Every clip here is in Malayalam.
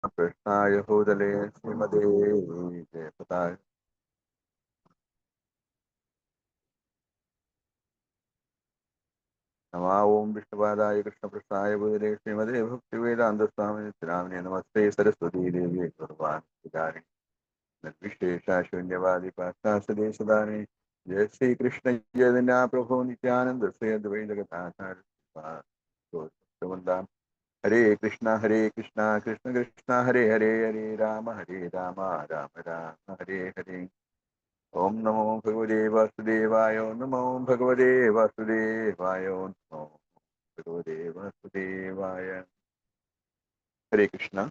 कृष्णाय भूतले श्रीमते जयपताय नमः। ओं विष्णुपादाय कृष्णपृष्ठाय भूतले श्रीमते भक्तिवेदान्तस्वामिने नामिने नमस्ते सरस्वती देवी गौरवाणी निर्विशेषा शून्यवादी पाश्चात्यदेशधारिणे जय श्री कृष्ण चैतन्य प्रभु नित्यानंद श्री अद्वैत गदाधर। हरे कृष्णा कृष्ण कृष्ण हरे हरे, हरे राम राम राम हरे हरे। ओम नमो भगवते वासुदेवाय, नमो भगवते वासुदेवाय, नमो भगवते वासुदेवाय। हरे कृष्ण।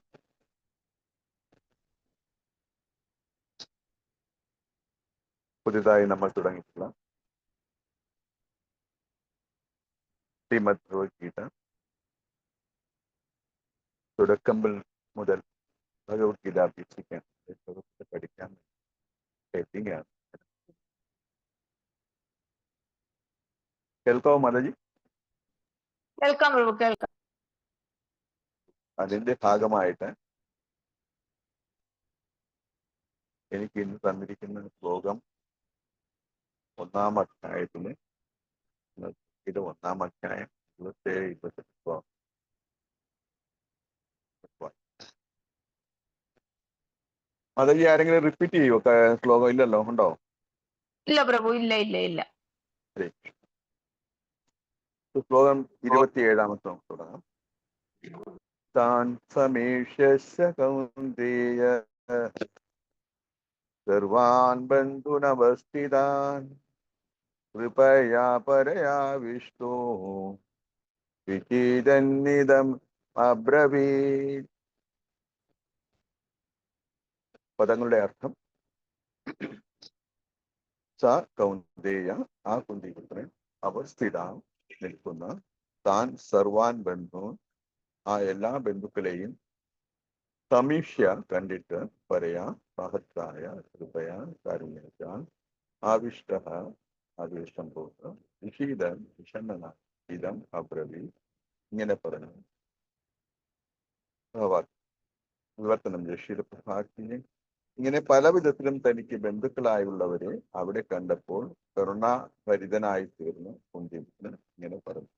പുതുതായി നമ്മൾ തുടങ്ങിയിട്ടുള്ള ശ്രീമദ് ഭഗവത്ഗീത തുടക്കം മുതൽ ഭഗവത്ഗീത അഭ്യസിക്കാൻ പഠിക്കാൻ എത്തിങ്ങാണ്. കേൾക്കാവോ മാതാജി? കേൾക്കാം പ്രഭു, കേൾക്കാം. അതിന്റെ ഭാഗമായിട്ട് എനിക്ക് ഇന്ന് തന്നിരിക്കുന്ന ശ്ലോകം ഒന്നാം അധ്യായത്തില്, ഇത് ഒന്നാം അധ്യായം 27-28. മാതാജി ആരെങ്കിലും റിപ്പീറ്റ് ചെയ്യുമോ ശ്ലോകം? ഇല്ലല്ലോ, ഉണ്ടോ? ഇല്ല പ്രഭു, ഇല്ല ഇല്ല ഇല്ല. ശ്ലോകം 27-ാമത്തെ തുടങ്ങാം. താൻ സമേഷ്യ കൗന്ദേയ സർവാൻ ബന്ധുനവസ്ഥിതാൻ കൃപയാ പരയാവിഷ്ടോ വിചിതന്നിദം അബ്രവീത്. പദങ്ങളുടെ അർത്ഥം: സ കൗന്ദേയ, ആ കുന്തിപുത്രൻ, അവസ്ഥിത നിൽക്കുന്ന, താൻ സർവാൻ ബന്ധു, ആ എല്ലാ ബന്ധുക്കളെയും, സമീക്ഷ്യ കണ്ടിട്ട്, പറയാ മഹത്തായ കൃപയാ കാരുണ്യത്താൽ, ആവിഷ്ട ആവേശം പോത്ത്, വിഷീതൻ വിഷണ്ണന ഇതം അബ്രവി, ഇങ്ങനെ പറഞ്ഞു. വിവർത്തനം: ജഷീരപ്രഭാക്കിനെ ഇങ്ങനെ പല വിധത്തിലും തനിക്ക് ബന്ധുക്കളായുള്ളവരെ അവിടെ കണ്ടപ്പോൾ കരുണാഭരിതനായി തീർന്ന് കുന്തിന് ഇങ്ങനെ പറഞ്ഞു.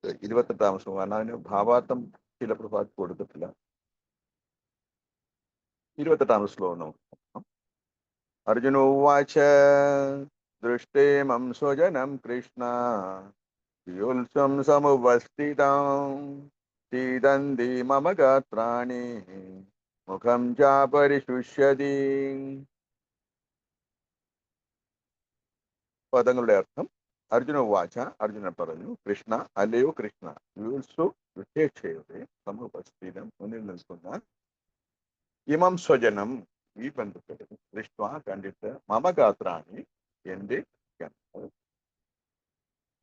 28-ാം ശ്ലോകം. അതിന് ഭാവാർത്ഥം ചില പ്രഭാത് കൊടുത്തിട്ടില്ല. 28-ാം ശ്ലോകം നോക്കാം. അർജുനോവാച ദൃഷ്ടേമം സ്വജനം കൃഷ്ണ യുത്സം സമുപസ്ഥിതം സീദന്തി മമ ഗാത്രാണി മുഖം ചാപരിശുഷ്യതി. പദങ്ങളുടെ അർത്ഥം: അർജുന വാച, അർജുനൻ പറഞ്ഞു, കൃഷ്ണ, അല്ലയോ കൃഷ്ണ, യുത്സു വിശേക്ഷയുടെ സമുപസ്ഥിതം, മുന്നിൽ നിൽക്കുന്ന, ഇമം സ്വജനം, ഈ ബന്ധുക്കൾ, ദൃഷ്ട്വ കണ്ടിട്ട്, മമ ഗാത്രാണി, എന്റെ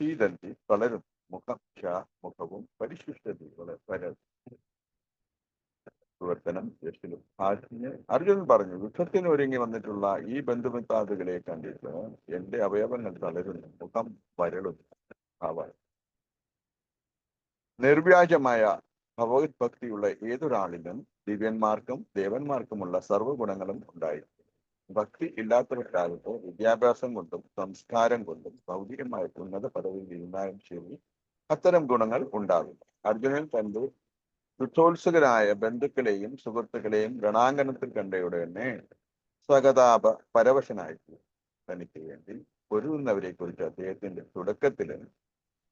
സീദന്തി വളരും, മുഖം ച മുഖവും, പരിശുദ്ധതി വളരും. വിവർത്തനം: അർജുനൻ പറഞ്ഞു, യുദ്ധത്തിന് ഒരുങ്ങി വന്നിട്ടുള്ള ഈ ബന്ധുമിത്രാദികളെ കണ്ടിട്ട് എന്റെ അവയവങ്ങൾ തളരുന്നു, മുഖം വരളുന്നു. നിർവ്യാജമായ ഭഗവത് ഭക്തിയുള്ള ഏതൊരാളിലും ദിവ്യന്മാർക്കും ദേവന്മാർക്കുമുള്ള സർവ്വഗുണങ്ങളും ഉണ്ടായിരിക്കും. ഭക്തി ഇല്ലാത്തവർക്കാകട്ടെ വിദ്യാഭ്യാസം കൊണ്ടും സംസ്കാരം കൊണ്ടും ഭൗതികമായ ഉന്നത പദവിയിൽ ഇരുന്നാലും ശരി അത്തരം ഗുണങ്ങൾ ഉണ്ടാകും. അർജുനൻ തന്റെ യുദ്ധോത്സുകരായ ബന്ധുക്കളെയും സുഹൃത്തുക്കളെയും രണാങ്കണത്തിൽ കണ്ടയുടനെ സ്വഗതാപ പരവശനായിരുന്നു. തനിക്ക് വേണ്ടി പൊരുതുന്നവരെ കുറിച്ച് അദ്ദേഹത്തിന്റെ തുടക്കത്തില്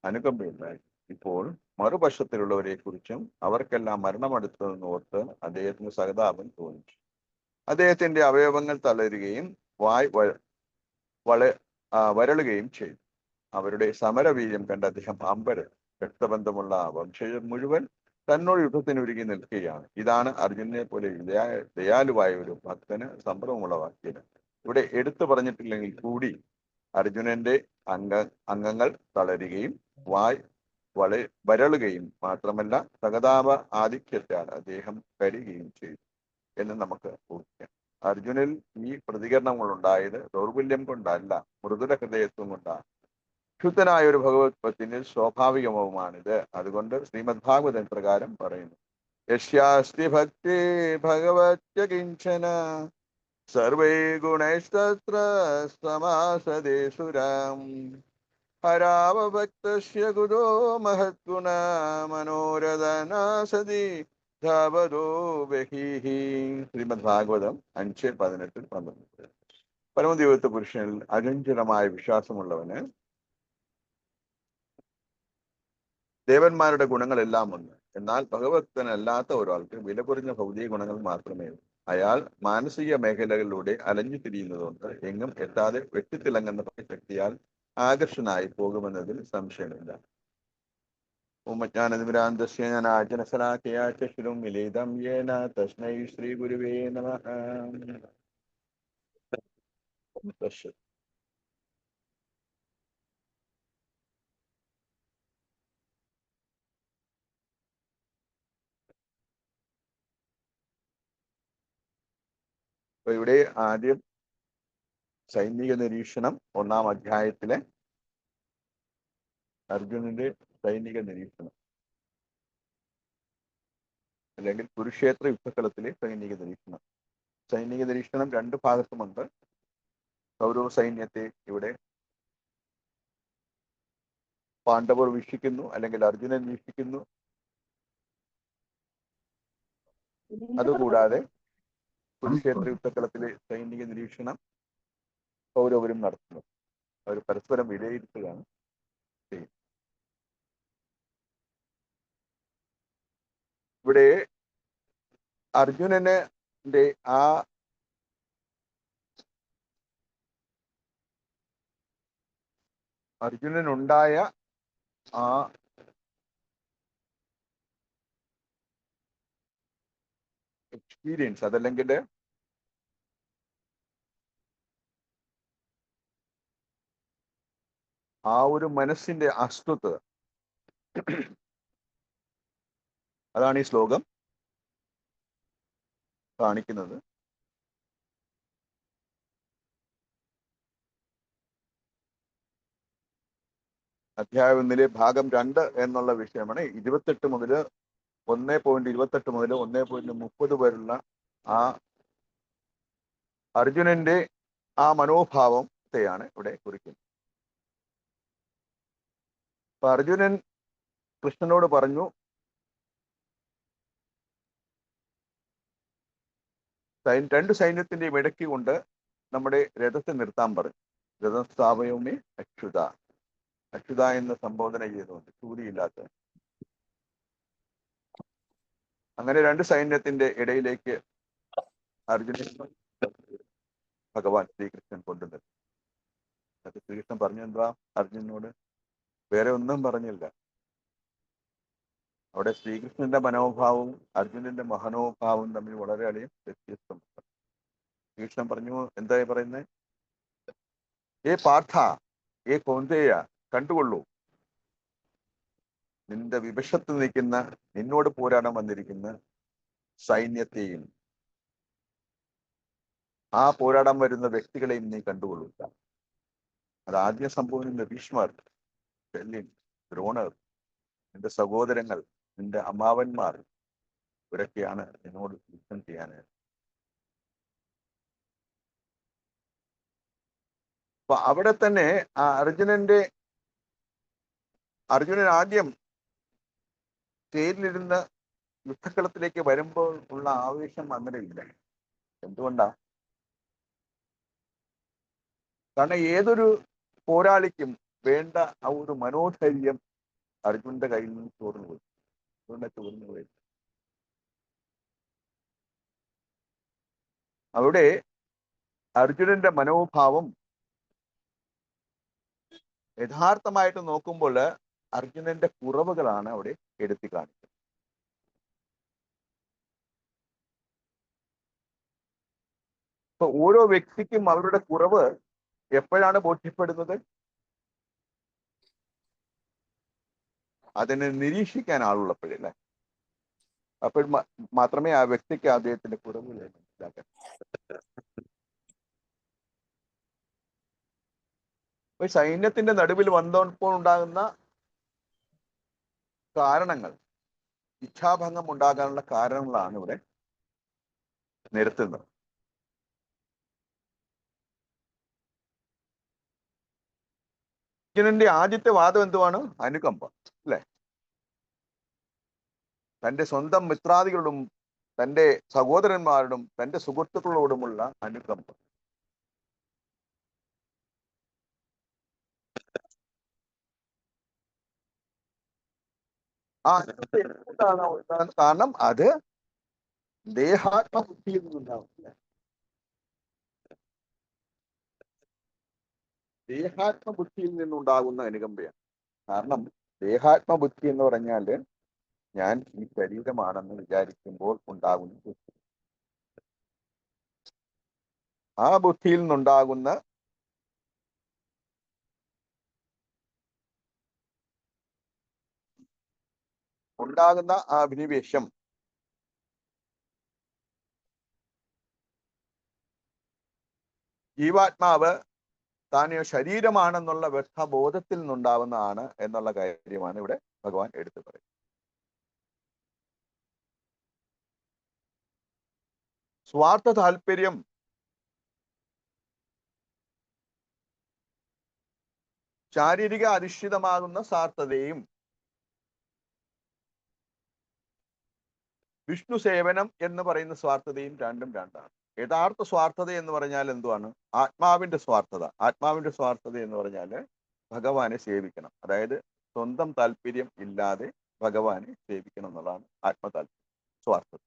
അനുകമ്പയുണ്ടായി. ഇപ്പോൾ മറുപക്ഷത്തിലുള്ളവരെ കുറിച്ചും അവർക്കെല്ലാം മരണമടുത്തതെന്ന് ഓർത്ത് അദ്ദേഹത്തിന് സഹതാപം തോന്നി. അദ്ദേഹത്തിന്റെ അവയവങ്ങൾ തളരുകയും വായ് വരളുകയും ചെയ്തു. അവരുടെ സമരവീര്യം കണ്ട് അദ്ദേഹം അമ്പരൻ. രക്തബന്ധമുള്ള വംശജർ മുഴുവൻ തന്നോട് യുദ്ധത്തിന് ഒരുങ്ങി നിൽക്കുകയാണ്. ഇതാണ് അർജുനനെ പോലെ ദയാലുവായ ഒരു ഭക്തന് സംഭ്രമമുളവാക്കിയത്. ഇവിടെ എടുത്തു പറഞ്ഞിട്ടില്ലെങ്കിൽ കൂടി അർജുനന്റെ അംഗങ്ങൾ തളരുകയും വായ് വരളുകയും മാത്രമല്ല സഹതാപ ആധിക്യത്താൽ അദ്ദേഹം കരുകയും ചെയ്തു എന്ന് നമുക്ക് ഊഹിക്കാം. അർജുനിൽ ഈ പ്രതികരണങ്ങൾ ഉണ്ടായത് ദൗർബല്യം കൊണ്ടല്ല, മൃദുല ഹൃദയത്വം കൊണ്ടാണ്. ശുദ്ധനായ ഒരു ഭഗവത് ഭക്തിന് സ്വാഭാവികവുമാണിത്. അതുകൊണ്ട് ശ്രീമദ് ഭാഗവതൻ പ്രകാരം പറയുന്നു, യസ്യാസ്തി ഭക്തി ഭഗവത്യ കിഞ്ചന സർവൈ ഗുണൈസ്തത്ര സമാസദേ സുരാം ഹരാവഭക്തസ്യ കുതോ മഹദ്ഗുണ മനോരഥനാസതി ധാവതോ ബഹീഹി. ശ്രീമദ് ഭാഗവതം 5:18-19. പരമദൈവത്വ പുരുഷനിൽ അചഞ്ചലമായ വിശ്വാസമുള്ളവന് ദേവന്മാരുടെ ഗുണങ്ങളെല്ലാം ഉണ്ട്. എന്നാൽ ഭഗവത്വനല്ലാത്ത ഒരാൾക്ക് വില കുറഞ്ഞ ഭൗതിക ഗുണങ്ങൾ മാത്രമേ ഉള്ളൂ. അയാൾ മാനസിക മേഖലകളിലൂടെ അലഞ്ഞു തിരിയുന്നതുകൊണ്ട് എങ്ങും എത്താതെ വെട്ടിത്തിളങ്ങുന്ന ശക്തിയാൽ ആകർഷനായി പോകുമെന്നതിൽ സംശയമില്ല. ഉമ്മജ്ഞാനതിമിരാന്തസ്യ ജ്ഞാനാഞ്ജനശലാകയാചക്ഷുരം മിലിതം യേന തസ്മൈ ശ്രീ ഗുരുവേ നമഃ. അപ്പൊ ഇവിടെ ആദ്യം സൈനിക നിരീക്ഷണം 1-ാം അധ്യായത്തിലെ അർജുനന്റെ സൈനിക നിരീക്ഷണം, അല്ലെങ്കിൽ കുരുക്ഷേത്ര യുദ്ധക്കളത്തിലെ സൈനിക നിരീക്ഷണം. സൈനിക നിരീക്ഷണം 2 ഭാഗത്തുമുണ്ട്. കൗരവ സൈന്യത്തെ ഇവിടെ പാണ്ഡവർ വീക്ഷിക്കുന്നു, അല്ലെങ്കിൽ അർജുനൻ വീക്ഷിക്കുന്നു. അതുകൂടാതെ കുരുക്ഷേത്ര യുദ്ധക്കളത്തിലെ സൈനിക നിരീക്ഷണം കൗരവരും നടത്തുന്നു. അവർ പരസ്പരം വിലയിരുത്തുകയാണ് ചെയ്യുന്നത്. ഇവിടെ അർജുനന്റെ ആ അർജുനനുണ്ടായ ആ എക്സ്പീരിയൻസ്, അതല്ലെങ്കിൽ ആ ഒരു മനസ്സിന്റെ അസ്വസ്ഥത, അതാണ് ഈ ശ്ലോകം കാണിക്കുന്നത്. അധ്യായം 1-ലെ ഭാഗം 2 എന്നുള്ള വിഷയമാണ്. 1.28 മുതൽ 1.30 വരെയുള്ള ആ അർജുനന്റെ ആ മനോഭാവത്തെയാണ് ഇവിടെ കുറിക്കുന്നത്. അപ്പൊ അർജുനൻ കൃഷ്ണനോട് പറഞ്ഞു, രണ്ട് സൈന്യത്തിന്റെയും ഇടയ്ക്ക് കൊണ്ട് നമ്മുടെ രഥത്തെ നിർത്താൻ പറഞ്ഞു. രഥം സ്ഥാപയവുമേ അച്യുത, അച്യുത എന്ന് സംബോധന ചെയ്തുകൊണ്ട്, ചൂരിയില്ലാത്ത. അങ്ങനെ 2 സൈന്യത്തിന്റെ ഇടയിലേക്ക് അർജുനൻ ഭഗവാൻ ശ്രീകൃഷ്ണൻ കൊണ്ടുവന്നു. അത് ശ്രീകൃഷ്ണൻ പറഞ്ഞെന്താ അർജുനനോട്? വേറെ ഒന്നും പറഞ്ഞില്ല. അവിടെ ശ്രീകൃഷ്ണന്റെ മനോഭാവവും അർജുനന്റെ മനോഭാവവും തമ്മിൽ വളരെയധികം വ്യത്യസ്തമുണ്ട്. ശ്രീകൃഷ്ണൻ പറഞ്ഞു, എന്തായി പറയുന്നത്? ഏ പാർത്ഥ, ഏ കൗന്ദേയ, കണ്ടുകൊള്ളൂ, നിന്റെ വിവശത്ത് നിൽക്കുന്ന, നിന്നോട് പോരാടാൻ വന്നിരിക്കുന്ന സൈന്യത്തെയും ആ പോരാടാൻ വരുന്ന വ്യക്തികളെയും നീ കണ്ടുകൊള്ളുക. അത് ആദ്യം സംഭവിക്കുന്ന ഭീഷ്മർ, ശല്യൻ, ദ്രോണർ, നിന്റെ സഹോദരങ്ങൾ, നിന്റെ അമ്മാവന്മാർ, ഇവരൊക്കെയാണ് നിന്നോട് യുദ്ധം ചെയ്യാനായിട്ട്. അപ്പൊ അവിടെ തന്നെ ആ അർജുനൻ ആദ്യം തേരിലിരുന്ന് യുദ്ധക്കളത്തിലേക്ക് വരുമ്പോൾ ഉള്ള ആവേശം അന്നേരമില്ല. എന്തുകൊണ്ടാ? കാരണം ഏതൊരു പോരാളിക്കും വേണ്ട ആ ഒരു മനോധൈര്യം അർജുനന്റെ കയ്യിൽ നിന്ന് ചോർന്നു പോയി. അവിടെ അർജുനന്റെ മനോഭാവം യഥാർത്ഥമായിട്ട് നോക്കുമ്പോൾ അർജുനന്റെ കുറവുകളാണ് അവിടെ എടുത്തി കാണിക്കുന്നത്. അപ്പൊ ഓരോ വ്യക്തിക്കും അവരുടെ കുറവ് എപ്പോഴാണ് ബോധ്യപ്പെടുന്നത്? അതിനെ നിരീക്ഷിക്കാൻ ആളുള്ളപ്പോഴല്ലേ? അപ്പോൾ മാത്രമേ ആ വ്യക്തിക്ക് അദ്ദേഹത്തിന്റെ കുറവുകൾ മനസ്സിലാക്കാൻ. അപ്പൊ സൈന്യത്തിന്റെ നടുവിൽ വന്നപ്പോൾ ഉണ്ടാകുന്ന കാരണങ്ങൾ, ഇച്ഛാഭംഗം ഉണ്ടാകാനുള്ള കാരണങ്ങളാണ് ഇവിടെ നിരത്തുന്നത്. അർജുനന്റെ ആദ്യത്തെ വാദം എന്തുവാണ്? അനുകമ്പ, അല്ലെ? തന്റെ സ്വന്തം മിത്രാദികളോടും തന്റെ സഹോദരന്മാരോടും തന്റെ സുഹൃത്തുക്കളോടുമുള്ള അനുകമ്പ. ആ കാരണം അത് ദേഹാത്മബുദ്ധിയിൽ നിന്നുണ്ടാവില്ല. ദേഹാത്മബുദ്ധിയിൽ നിന്നുണ്ടാകുന്ന അനുകമ്പയാണ്. കാരണം ദേഹാത്മബുദ്ധി എന്ന് പറഞ്ഞാല് ഞാൻ ഈ ശരീരമാണെന്ന് വിചാരിക്കുമ്പോൾ ഉണ്ടാകുന്ന ബുദ്ധി. ആ ബുദ്ധിയിൽ നിന്നുണ്ടാകുന്ന ആ അഭിനിവേശം ജീവാത്മാവ് താൻ ശരീരമാണെന്നുള്ള വ്യർത്ഥബോധത്തിൽ നിന്നുണ്ടാവുന്നതാണ് എന്നുള്ള കാര്യമാണ് ഇവിടെ ഭഗവാൻ എടുത്തു പറയുന്നത്. സ്വാർത്ഥ താല്പര്യം ശാരീരിക അധിഷ്ഠിതമാകുന്ന സ്വാർത്ഥതയും വിഷ്ണു സേവനം എന്ന് പറയുന്ന സ്വാർത്ഥതയും രണ്ടും രണ്ടാണ്. യഥാർത്ഥ സ്വാർത്ഥത എന്ന് പറഞ്ഞാൽ എന്തുവാണ്? ആത്മാവിന്റെ സ്വാർത്ഥത. ആത്മാവിന്റെ സ്വാർത്ഥത എന്ന് പറഞ്ഞാൽ ഭഗവാനെ സേവിക്കണം, അതായത് സ്വന്തം താല്പര്യം ഇല്ലാതെ ഭഗവാനെ സേവിക്കണം എന്നുള്ളതാണ് ആത്മതാല്പര്യം, സ്വാർത്ഥത.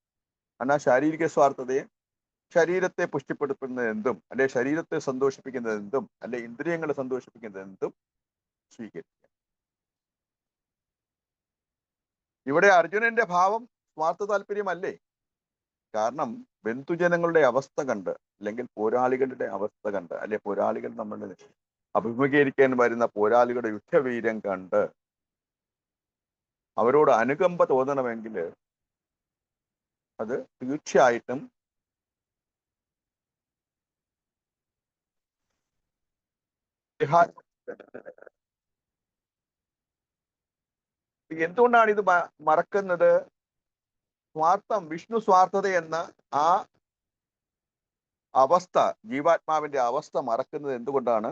എന്നാൽ ശാരീരിക സ്വാർത്ഥതയെ ശരീരത്തെ പുഷ്ടിപ്പെടുത്തുന്നത് എന്തും, അല്ലെ ശരീരത്തെ സന്തോഷിപ്പിക്കുന്നത് എന്തും, അല്ലെ ഇന്ദ്രിയങ്ങളെ സന്തോഷിപ്പിക്കുന്നത് എന്തും സ്വീകരിക്കുക. ഇവിടെ അർജുനന്റെ ഭാവം സ്വാർത്ഥ താല്പര്യമല്ലേ? കാരണം ബന്ധുജനങ്ങളുടെ അവസ്ഥ കണ്ട്, അല്ലെങ്കിൽ പോരാളികളുടെ അവസ്ഥ കണ്ട്, അല്ലെ പോരാളികൾ നമ്മളെ അഭിമുഖീകരിക്കാൻ വരുന്ന പോരാളികളുടെ യുദ്ധവീര്യം കണ്ട് അവരോട് അനുകമ്പ തോന്നണമെങ്കിൽ അത് തീർച്ചയായിട്ടും എന്തുകൊണ്ടാണ് ഇത് മറക്കുന്നത്? സ്വാർത്ഥം, വിഷ്ണു സ്വാർത്ഥത എന്ന ആ അവസ്ഥ, ജീവാത്മാവിന്റെ അവസ്ഥ മറക്കുന്നത് എന്തുകൊണ്ടാണ്?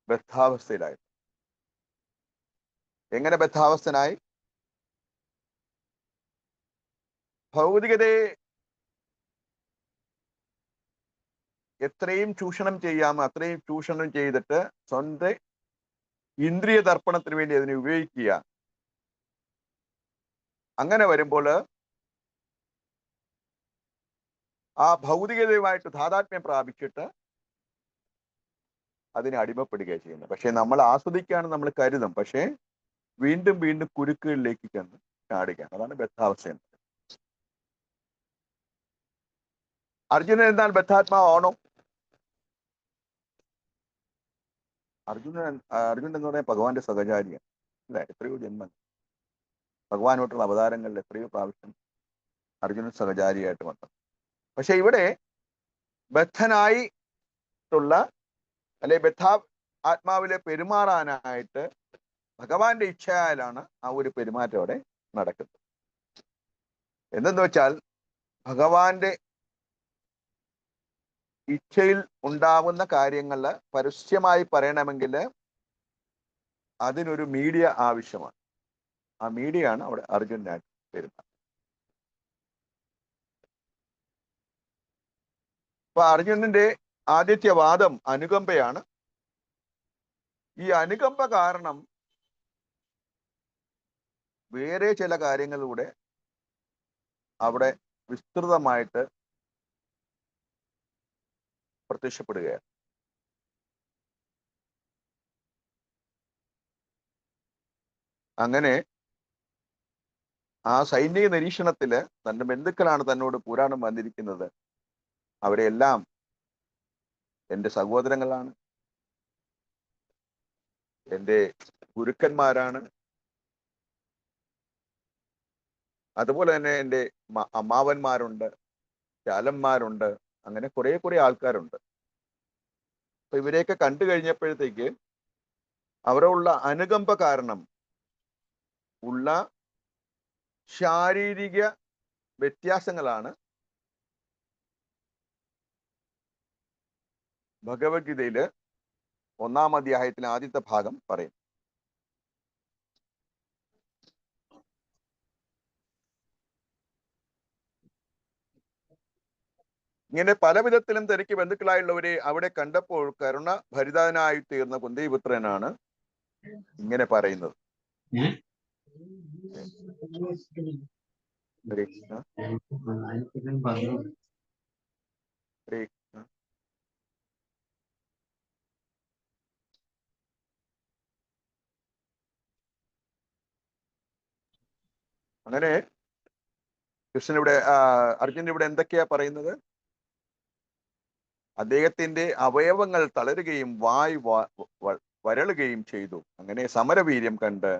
ബദ്ധാവസ്ഥയിലായത്. എങ്ങനെ ബദ്ധാവസ്ഥനായി? ഭൗതികതയെ എത്രയും ചൂഷണം ചെയ്യാമോ അത്രയും ചൂഷണം ചെയ്തിട്ട് സ്വന്തം ഇന്ദ്രിയ തർപ്പണത്തിന് വേണ്ടി അതിനെ ഉപയോഗിക്കുക. അങ്ങനെ വരുമ്പോൾ ആ ഭൗതികതയുമായിട്ട് താതാത്മ്യം പ്രാപിച്ചിട്ട് അതിനെ അടിമപ്പെടുകയാണ് ചെയ്യുന്നത്. പക്ഷെ നമ്മൾ ആസ്വദിക്കുകയാണ് നമ്മൾ കരുതും, പക്ഷേ വീണ്ടും വീണ്ടും കുരുക്കുകളിലേക്ക് ചെന്ന് ചാടുകയാണ്. അതാണ് ബദ്ധാവസ്ഥ. അർജുനൻ എന്നാൽ ബദ്ധാത്മാവാണോ? അർജുനൻ എന്ന് പറഞ്ഞാൽ ഭഗവാന്റെ സഹചാരിയാണ്, അല്ലെ? എത്രയോ ജന്മം ഭഗവാനോട്ടുള്ള അവതാരങ്ങളിൽ എത്രയോ പ്രാവശ്യം അർജുനൻ സഹചാരിയായിട്ട് വന്നു. പക്ഷെ ഇവിടെ ബദ്ധനായിട്ടുള്ള, അല്ലെ ആത്മാവിലെ പെരുമാറാനായിട്ട് ഭഗവാന്റെ ഇച്ഛയാലാണ് ആ ഒരു പെരുമാറ്റം അവിടെ നടക്കുന്നത്. എന്തെന്ന് വെച്ചാൽ ഭഗവാന്റെ ഇച്ഛയിൽ ഉണ്ടാവുന്ന കാര്യങ്ങൾ പരസ്യമായി പറയണമെങ്കിൽ അതിനൊരു മീഡിയ ആവശ്യമാണ്. ആ മീഡിയയാണ് അവിടെ അർജുനായിട്ട് പെരുമാറുന്നത്. അപ്പൊ അർജുനന്റെ ആദ്യത്തെ വാദം അനുകമ്പയാണ്. ഈ അനുകമ്പ കാരണം വേറെ ചില കാര്യങ്ങളിലൂടെ അവിടെ വിസ്തൃതമായിട്ട് പ്രത്യക്ഷപ്പെടുകയാണ്. അങ്ങനെ ആ സൈനിക നിരീക്ഷണത്തില് തന്റെ ബന്ധുക്കളാണ് തന്നോട് പുരാണം വന്നിരിക്കുന്നത്, അവരെല്ലാം എൻ്റെ സഹോദരങ്ങളാണ്, എൻ്റെ ഗുരുക്കന്മാരാണ്, അതുപോലെ തന്നെ എൻ്റെ അമ്മാവന്മാരുണ്ട്, ചാലന്മാരുണ്ട്, അങ്ങനെ കുറെ ആൾക്കാരുണ്ട്. അപ്പൊ ഇവരെയൊക്കെ കണ്ടു കഴിഞ്ഞപ്പോഴത്തേക്ക് അവരുള്ള അനുകമ്പ കാരണം ഉള്ള ശാരീരിക വ്യത്യാസങ്ങളാണ് ഭഗവത്ഗീതയില് 1-ാം അധ്യായത്തിലെ ആദ്യത്തെ ഭാഗം പറയും. ഇങ്ങനെ പല വിധത്തിലും തനിക്ക് ബന്ധുക്കളായുള്ളവരെ അവിടെ കണ്ടപ്പോൾ കരുണ ഭരിതനായി തീർന്ന കുന്തിപുത്രനാണ് ഇങ്ങനെ പറയുന്നത്. ഹരേ കൃഷ്ണ, ഹരേ കൃഷ്ണ. അങ്ങനെ കൃഷ്ണൻ ഇവിടെ അർജുനൻ ഇവിടെ എന്തൊക്കെയാ പറയുന്നത്? അദ്ദേഹത്തിന്റെ അവയവങ്ങൾ തളരുകയും വായ് വരളുകയും ചെയ്തു. അങ്ങനെ സമരവീര്യം കണ്ട്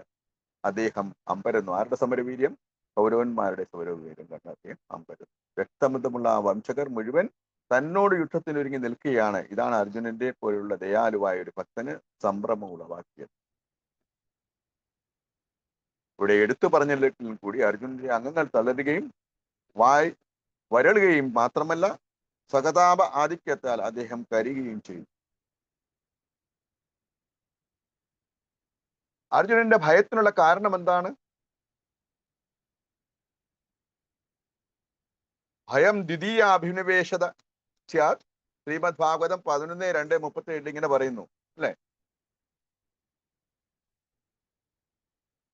അദ്ദേഹം അമ്പരന്നു. ആരുടെ സമരവീര്യം? കൗരവന്മാരുടെ സമരവീര്യം കണ്ട് അദ്ദേഹം അമ്പരന്നു. രക്തബന്ധമുള്ള ആ വംശകർ മുഴുവൻ തന്നോട് യുദ്ധത്തിനൊരുങ്ങി നിൽക്കുകയാണ്. ഇതാണ് അർജുനന്റെ പോലുള്ള ദയാലുവായ ഒരു ഭക്തന് സംഭ്രമം ഉളവാക്കിയത്. ഇവിടെ എടുത്തു പറഞ്ഞതിൽ കൂടി അർജുനന്റെ അംഗങ്ങൾ തളരുകയും വായ് വരളുകയും മാത്രമല്ല സഹതാപ ആധിക്യത്താൽ അദ്ദേഹം കരയുകയും ചെയ്തു. അർജുനന്റെ ഭയത്തിനുള്ള കാരണം എന്താണ്? ഭയം ദ്വിതീയ അഭിനിവേശത സ്യാത്. ശ്രീമദ് ഭാഗവതം 11:2-37 ഇങ്ങനെ പറയുന്നു അല്ലെ?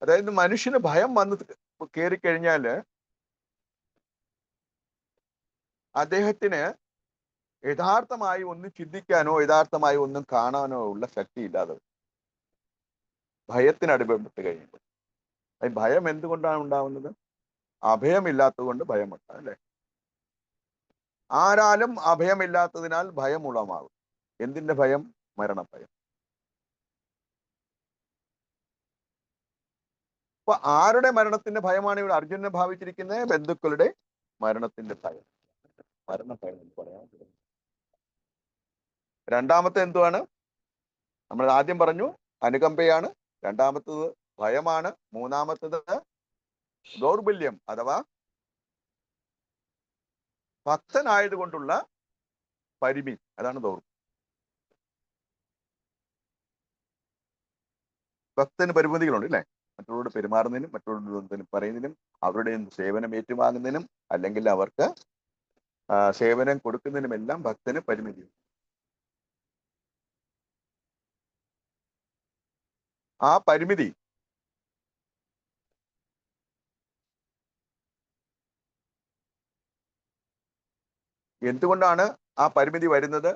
അതായത് മനുഷ്യന് ഭയം വന്ന് കയറിക്കഴിഞ്ഞാല് അദ്ദേഹത്തിന് യഥാർത്ഥമായി ഒന്നും ചിന്തിക്കാനോ യഥാർത്ഥമായി ഒന്നും കാണാനോ ഉള്ള ശക്തി ഇല്ലാതെ ഭയത്തിന് അടിമപ്പെട്ട് കഴിയുമ്പോൾ. ഭയം എന്തുകൊണ്ടാണ് ഉണ്ടാവുന്നത്? അഭയമില്ലാത്തത് കൊണ്ട് ഭയമുണ്ട് അല്ലെ? ആരാലും അഭയമില്ലാത്തതിനാൽ ഭയം ഉളവാകും. എന്തിന്റെ ഭയം? മരണഭയം. അപ്പൊ ആരുടെ മരണത്തിന്റെ ഭയമാണ് ഇവിടെ അർജുനനെ ഭാവിച്ചിരിക്കുന്നത്? ബന്ധുക്കളുടെ മരണത്തിന്റെ ഭയം, മരണഭയം എന്ന് പറയാൻ. രണ്ടാമത്തെ എന്തുവാണ്? നമ്മൾ ആദ്യം പറഞ്ഞു അനുകമ്പയാണ്, രണ്ടാമത്തത് ഭയമാണ്, മൂന്നാമത്തത് ദൗർബല്യം അഥവാ ഭക്തനായതുകൊണ്ടുള്ള പരിമിതി, അതാണ് ദൗർബല്യം. ഭക്തന് പരിമിതികളുണ്ട് അല്ലെ? മറ്റുള്ളവരോട് പെരുമാറുന്നതിനും മറ്റുള്ളവരോട് പറയുന്നതിനും അവരുടെ സേവനം ഏറ്റുവാങ്ങുന്നതിനും അല്ലെങ്കിൽ അവർക്ക് സേവനം കൊടുക്കുന്നതിനുമെല്ലാം ഭക്തന് പരിമിതി. ആ പരിമിതി എന്തുകൊണ്ടാണ് ആ പരിമിതി വരുന്നത്?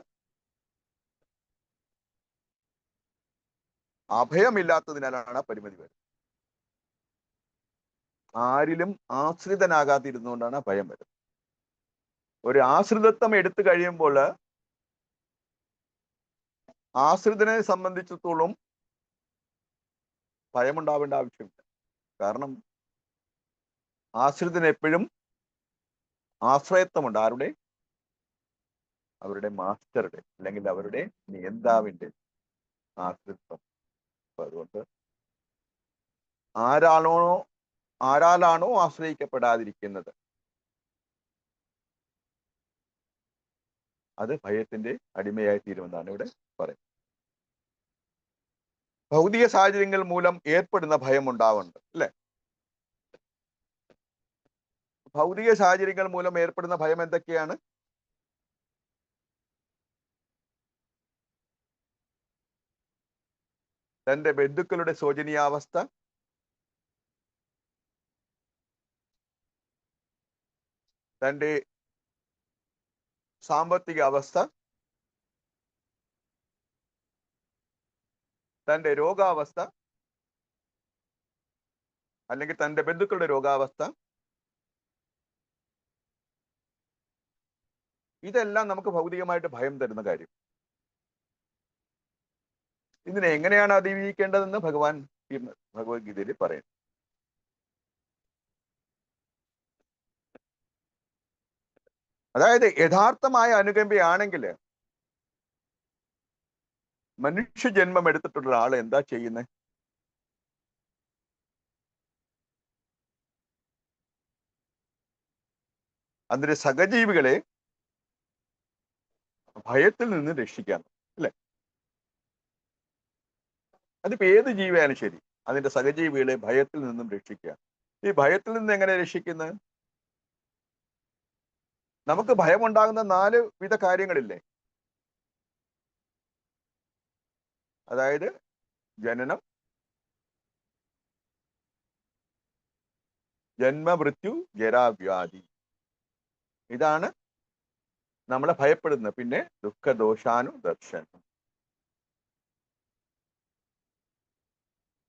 അഭയമില്ലാത്തതിനാലാണ് ആ പരിമിതി വരുന്നത്. ആരിലും ആശ്രിതനാകാതിരുന്നുകൊണ്ടാണ് ഭയം വരുന്നത്. ഒരു ആശ്രിതത്വം എടുത്തു കഴിയുമ്പോൾ ആശ്രിതനെ സംബന്ധിച്ചിടത്തോളം ഭയമുണ്ടാവേണ്ട ആവശ്യമില്ല. കാരണം ആശ്രിതന് എപ്പോഴും ആശ്രയത്വമുണ്ട്. ആരുടെ? അവരുടെ മാസ്റ്ററുടെ അല്ലെങ്കിൽ അവരുടെ നേതാവിന്റെ ആശ്രിത്വം. അതുകൊണ്ട് ആരാലാണോ ആശ്രയിക്കപ്പെടാതിരിക്കുന്നത് അത് ഭയത്തിന്റെ അടിമയായി തീരുമെന്നാണ് ഇവിടെ പറയുന്നത്. ഭൗതിക സാഹചര്യങ്ങൾ മൂലം ഏർപ്പെടുന്ന ഭയം ഉണ്ടാവുന്നുണ്ട് അല്ലെ? ഭൗതിക സാഹചര്യങ്ങൾ മൂലം ഏർപ്പെടുന്ന ഭയം എന്തൊക്കെയാണ്? തന്റെ ബന്ധുക്കളുടെ ശോചനീയാവസ്ഥ, തന്റെ സാമ്പത്തിക അവസ്ഥ, തന്റെ രോഗാവസ്ഥ അല്ലെങ്കിൽ തന്റെ ബന്ധുക്കളുടെ രോഗാവസ്ഥ, ഇതെല്ലാം നമുക്ക് ഭൗതികമായിട്ട് ഭയം തരുന്ന കാര്യം. ഇതിനെ എങ്ങനെയാണ് അതിജീവിക്കേണ്ടതെന്ന് ഭഗവാൻ ഭഗവത്ഗീതയിൽ പറയുന്നു. അതായത് യഥാർത്ഥമായ അനുകമ്പയാണെങ്കിൽ മനുഷ്യജന്മം എടുത്തിട്ടുള്ള ആൾ എന്താ ചെയ്യുന്നത്? അതിന്റെ സഹജീവികളെ ഭയത്തിൽ നിന്ന് രക്ഷിക്കാൻ, അല്ലെ? അതിപ്പോ ഏത് ജീവിയാലും ശരി, അതിന്റെ സഹജീവികളെ ഭയത്തിൽ നിന്നും രക്ഷിക്കുക. ഈ ഭയത്തിൽ നിന്ന് എങ്ങനെ രക്ഷിക്കുന്നത്? നമുക്ക് ഭയമുണ്ടാകുന്ന 4 വിധ കാര്യങ്ങളില്ലേ? അതായത് ജനനം, ജന്മമൃത്യു, ജരാവ്യാധി. ഇതാണ് നമ്മളെ ഭയപ്പെടുന്നത്. പിന്നെ ദുഃഖദോഷാനുദർശനം.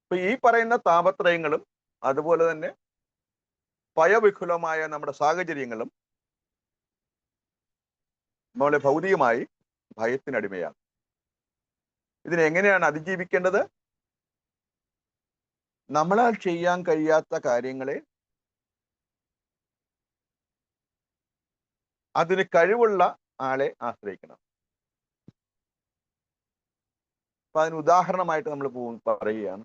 ഇപ്പൊ ഈ പറയുന്ന താപത്രയങ്ങളും അതുപോലെ തന്നെ ഭയവിഹുലമായ നമ്മുടെ സാഹചര്യങ്ങളും നമ്മളെ ഭൗതികമായി ഭയത്തിനടിമയാണ്. ഇതിനെങ്ങനെയാണ് അതിജീവിക്കേണ്ടത്? നമ്മളാൽ ചെയ്യാൻ കഴിയാത്ത കാര്യങ്ങളെ അതിന് കഴിവുള്ള ആളെ ആശ്രയിക്കണം. അപ്പൊ അതിന് ഉദാഹരണമായിട്ട് നമ്മൾ പറയുകയാണ്.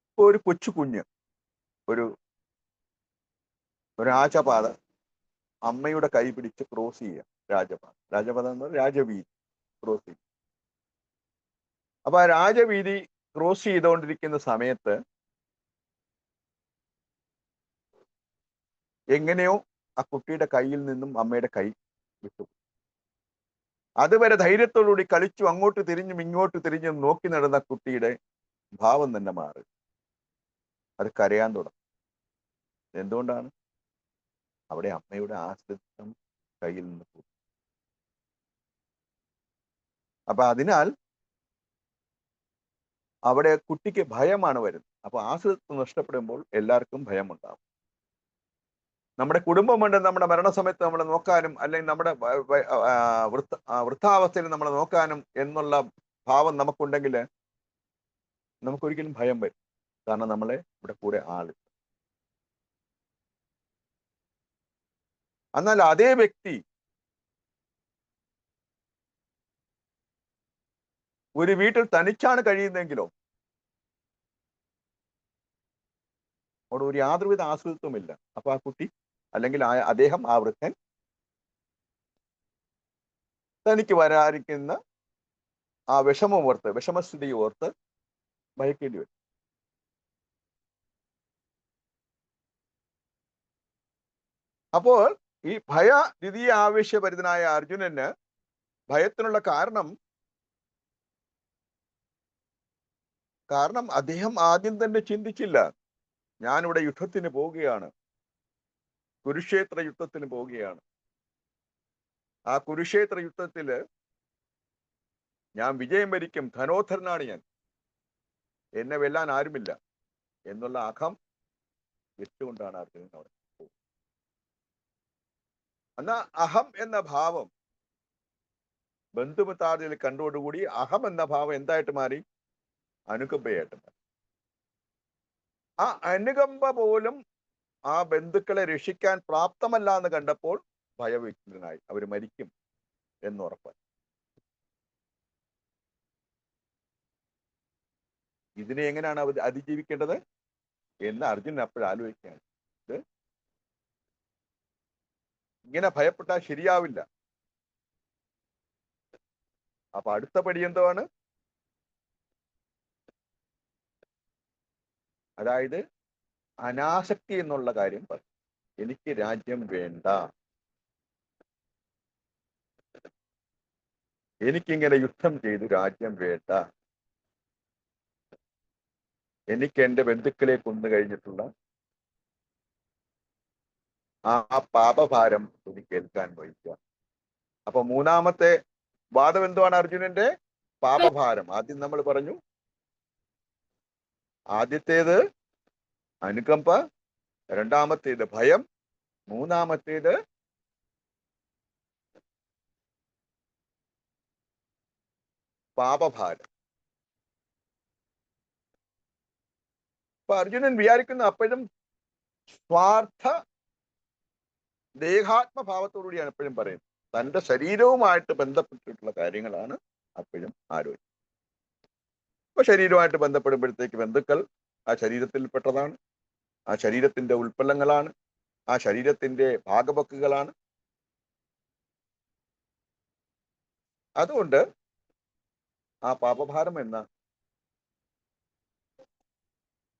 ഇപ്പൊ ഒരു കൊച്ചു കുഞ്ഞ് ഒരു രാജപാത അമ്മയുടെ കൈ പിടിച്ച് ക്രോസ് ചെയ്യുക. രാജപാത എന്ന് പറഞ്ഞാൽ രാജവീതി ക്രോസ് ചെയ്യും. അപ്പൊ ആ രാജവീതി ക്രോസ് ചെയ്തുകൊണ്ടിരിക്കുന്ന സമയത്ത് എങ്ങനെയോ ആ കുട്ടിയുടെ കയ്യിൽ നിന്നും അമ്മയുടെ കൈ വിട്ടു. അതുവരെ ധൈര്യത്തോടുകൂടി കളിച്ചു അങ്ങോട്ട് തിരിഞ്ഞും ഇങ്ങോട്ട് തിരിഞ്ഞും നോക്കി നടന്ന കുട്ടിയുടെ ഭാവം തന്നെ മാറി. അത് കരയാൻ തുടങ്ങും. എന്തുകൊണ്ടാണ്? അവിടെ അമ്മയുടെ ആശ്രിതം കയ്യിൽ നിന്ന് പോകും. അപ്പൊ അതിനാൽ അവിടെ കുട്ടിക്ക് ഭയമാണ് വരുന്നത്. അപ്പൊ ആശ്രിതത്വം നഷ്ടപ്പെടുമ്പോൾ എല്ലാവർക്കും ഭയമുണ്ടാകും. നമ്മുടെ കുടുംബമുണ്ട്, നമ്മുടെ മരണസമയത്ത് നമ്മളെ നോക്കാനും അല്ലെങ്കിൽ നമ്മുടെ വൃദ്ധാവസ്ഥയിൽ നമ്മളെ നോക്കാനും എന്നുള്ള ഭാവം നമുക്കുണ്ടെങ്കിൽ നമുക്കൊരിക്കലും ഭയം വരും. കാരണം നമ്മളെ ഇവിടെ കൂടെ ആള്. എന്നാൽ അതേ വ്യക്തി ഒരു വീട്ടിൽ തനിച്ചാണ് കഴിയുന്നതെങ്കിലോ അവിടെ ഒരു യാതൊരുവിധ ആശ്രിതത്വമില്ല. അപ്പൊ ആ കുട്ടി അല്ലെങ്കിൽ അദ്ദേഹം, ആ വൃദ്ധൻ തനിക്ക് വരാതിരിക്കുന്ന ആ വിഷമസ്ഥിതി ഓർത്ത് ഭയക്കേണ്ടി വരും. അപ്പോൾ ഈ ദ്വിതീയ ആവേശഭരിതനായ അർജുനന് ഭയത്തിനുള്ള കാരണം അദ്ദേഹം ആദ്യം തന്നെ ചിന്തിച്ചില്ല, ഞാനിവിടെ യുദ്ധത്തിന് പോവുകയാണ്, കുരുക്ഷേത്ര യുദ്ധത്തിന് പോവുകയാണ്. ആ കുരുക്ഷേത്ര യുദ്ധത്തില് ഞാൻ വിജയം വരിക്കും, ധനോധരനാണ് ഞാൻ, എന്നെ വെല്ലാൻ ആരുമില്ല എന്നുള്ള അഹം വെച്ചുകൊണ്ടാണ് അർജുനൻ അവിടെ പോകുന്നത്. എന്നാ അഹം എന്ന ഭാവം ബന്ധുമിത്രാദികൾ കണ്ടോടുകൂടി അഹം എന്ന ഭാവം എന്തായിട്ട് മാറി? അനുകമ്പയായിട്ട് മാറി. ആ അനുകമ്പ പോലും ആ ബന്ധുക്കളെ രക്ഷിക്കാൻ പ്രാപ്തമല്ല എന്ന് കണ്ടപ്പോൾ ഭയവിഹ്വലനായി. അവർ മരിക്കും എന്നുറപ്പായി. ഇതിനെ എങ്ങനെയാണ് അതിജീവിക്കേണ്ടത് എന്ന് അർജുനൻ അപ്പോഴാലോചിക്കുകയാണ്. ഇത് ഇങ്ങനെ ഭയപ്പെട്ടാൽ ശരിയാവില്ല. അപ്പൊ അടുത്ത പടി എന്താണ്? അതായത് അനാസക്തി എന്നുള്ള കാര്യം പറയും. എനിക്ക് രാജ്യം വേണ്ട, എനിക്കിങ്ങനെ യുദ്ധം ചെയ്ത് രാജ്യം വേണ്ട, എനിക്ക് എന്റെ ബന്ധുക്കളെ കൊന്നു കഴിഞ്ഞിട്ടുള്ള ആ പാപഭാരം എനിക്ക് ഏൽക്കാൻ വഹിക്കുക. അപ്പൊ മൂന്നാമത്തെ വാദം എന്തുവാണ് അർജുനന്റെ? പാപഭാരം. ആദ്യം നമ്മൾ പറഞ്ഞു, ആദ്യത്തേത് അനുകമ്പ, രണ്ടാമത്തേത് ഭയം, മൂന്നാമത്തേത് പാപഭാരം. അപ്പൊ അർജുനൻ വിചാരിക്കുന്ന അപ്പോഴും സ്വാർത്ഥ ദേഹാത്മഭാവത്തോടുകൂടിയാണ് എപ്പോഴും പറയുന്നത്. തന്റെ ശരീരവുമായിട്ട് ബന്ധപ്പെട്ടിട്ടുള്ള കാര്യങ്ങളാണ് അപ്പോഴും ആലോചിക്കുന്നത്. ഇപ്പൊ ശരീരവുമായിട്ട് ബന്ധപ്പെടുമ്പോഴത്തേക്ക് ബന്ധുക്കൾ ആ ശരീരത്തിൽപ്പെട്ടതാണ്. ആ ശരീരത്തിന്റെ ഉൽപ്പന്നങ്ങളാണ്, ആ ശരീരത്തിന്റെ ഭാഗവക്കുകളാണ്. അതുകൊണ്ട് ആ പാപഭാരം എന്ന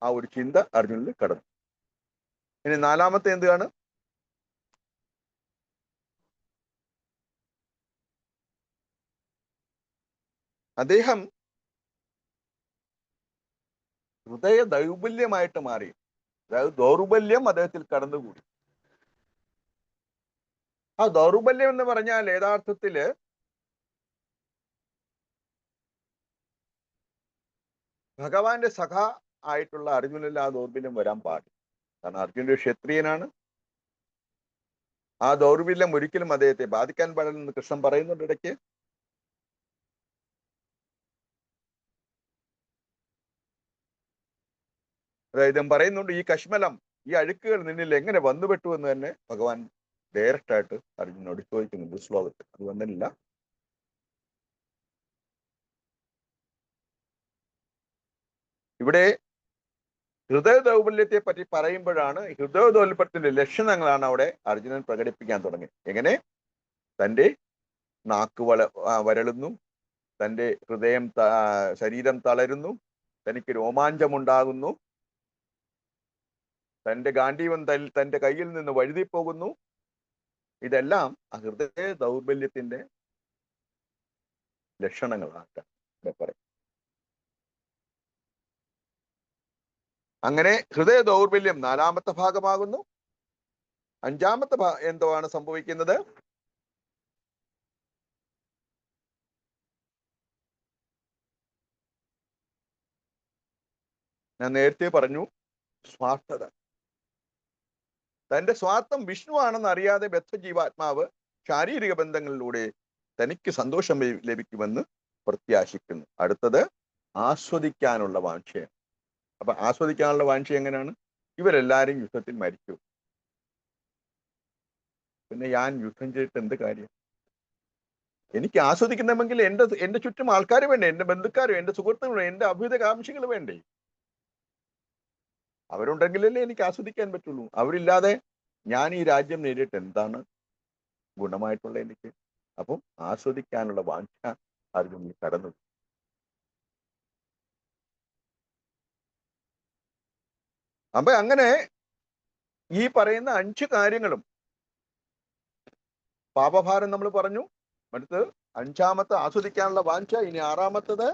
ആ ഒരു ചിന്ത അർജുനനിൽ കടന്നു. ഇനി നാലാമത്തെ എന്താണ്? അദ്ദേഹം ഹൃദയ ദൗർബല്യമായിട്ട് മാറി. അതായത് ദൗർബല്യം അദ്ദേഹത്തിൽ കടന്നുകൂടി. ആ ദൗർബല്യം എന്ന് പറഞ്ഞാൽ യഥാർത്ഥത്തില് ഭഗവാന്റെ സഖ ആയിട്ടുള്ള അർജുനനിൽ ആ ദൗർബല്യം വരാൻ പാടില്ല. കാരണം അർജുനൻ ഒരു ക്ഷത്രിയനാണ്. ആ ദൗർബല്യം ഒരിക്കലും അദ്ദേഹത്തെ ബാധിക്കാൻ പാടില്ലെന്ന് കൃഷ്ണൻ പറയുന്നുണ്ട് ഇടയ്ക്ക്. അതായത് പറയുന്നുണ്ട്, ഈ കശ്മലം, ഈ അഴുക്കുകൾ നിന്നിൽ എങ്ങനെ വന്നുപെട്ടു എന്ന് തന്നെ ഭഗവാൻ ഡയറക്റ്റ് ആയിട്ട് അർജുനോട് ചോദിക്കുന്നുണ്ട് ശ്ലോകത്തിൽ. അത് വന്നില്ല. ഇവിടെ ഹൃദയ ദൗർബല്യത്തെ പറ്റി പറയുമ്പോഴാണ് ഹൃദയ ദൗർബല്യത്തിന്റെ ലക്ഷണങ്ങളാണ് അവിടെ അർജുനൻ പ്രകടിപ്പിക്കാൻ തുടങ്ങിയത്. എങ്ങനെ? തൻ്റെ നാക്ക് വരളുന്നു, തൻ്റെ ഹൃദയം ശരീരം തളരുന്നു, തനിക്ക് രോമാഞ്ചമുണ്ടാകുന്നു, തൻ്റെ ഗാന്ധീവൻ തൻ്റെ കയ്യിൽ നിന്ന് വഴുതിപ്പോകുന്നു. ഇതെല്ലാം ആ ഹൃദയ ദൗർബല്യത്തിന്റെ ലക്ഷണങ്ങളാണ് പറയും. അങ്ങനെ ഹൃദയ ദൗർബല്യം നാലാമത്തെ ഭാഗമാകുന്നു. അഞ്ചാമത്തെ എന്താണ് സംഭവിക്കുന്നത്? ഞാൻ നേരത്തെ പറഞ്ഞു, സ്വാർത്ഥത. തന്റെ സ്വാർത്ഥം വിഷ്ണു ആണെന്ന് അറിയാതെ ബദ്ധജീവാത്മാവ് ശാരീരിക ബന്ധങ്ങളിലൂടെ തനിക്ക് സന്തോഷം ലഭിക്കുമെന്ന് പ്രത്യാശിക്കുന്നു. അടുത്തത് ആസ്വദിക്കാനുള്ള വാഞ്ഛയാണ്. അപ്പൊ ആസ്വദിക്കാനുള്ള വാഞ്ഛ എങ്ങനെയാണ്? ഇവരെല്ലാരും യുദ്ധത്തിൽ മരിച്ചു, പിന്നെ ഞാൻ യുദ്ധം ചെയ്തിട്ട് എന്ത് കാര്യം? എനിക്ക് ആസ്വദിക്കണമെങ്കിൽ എന്റെ ചുറ്റും ആൾക്കാർ വേണ്ടേ, എന്റെ ബന്ധുക്കാരും എന്റെ സുഹൃത്തുക്കളും എന്റെ അഭ്യുതകാംക്ഷികൾ വേണ്ടേ? അവരുണ്ടെങ്കിലല്ലേ എനിക്ക് ആസ്വദിക്കാൻ പറ്റുള്ളൂ. അവരില്ലാതെ ഞാൻ ഈ രാജ്യം നേടിയിട്ട് എന്താണ് ഗുണമായിട്ടുള്ള എനിക്ക്? അപ്പം ആസ്വദിക്കാനുള്ള വാഞ്ഛ അർജുനൻ കടന്നു. അപ്പൊ അങ്ങനെ ഈ പറയുന്ന 5 കാര്യങ്ങളും പാപഭാരം നമ്മൾ പറഞ്ഞു. അടുത്ത് 5ാമത്തെ ആസ്വദിക്കാനുള്ള വാഞ്ഛ. ഇനി 6ാമത്തത്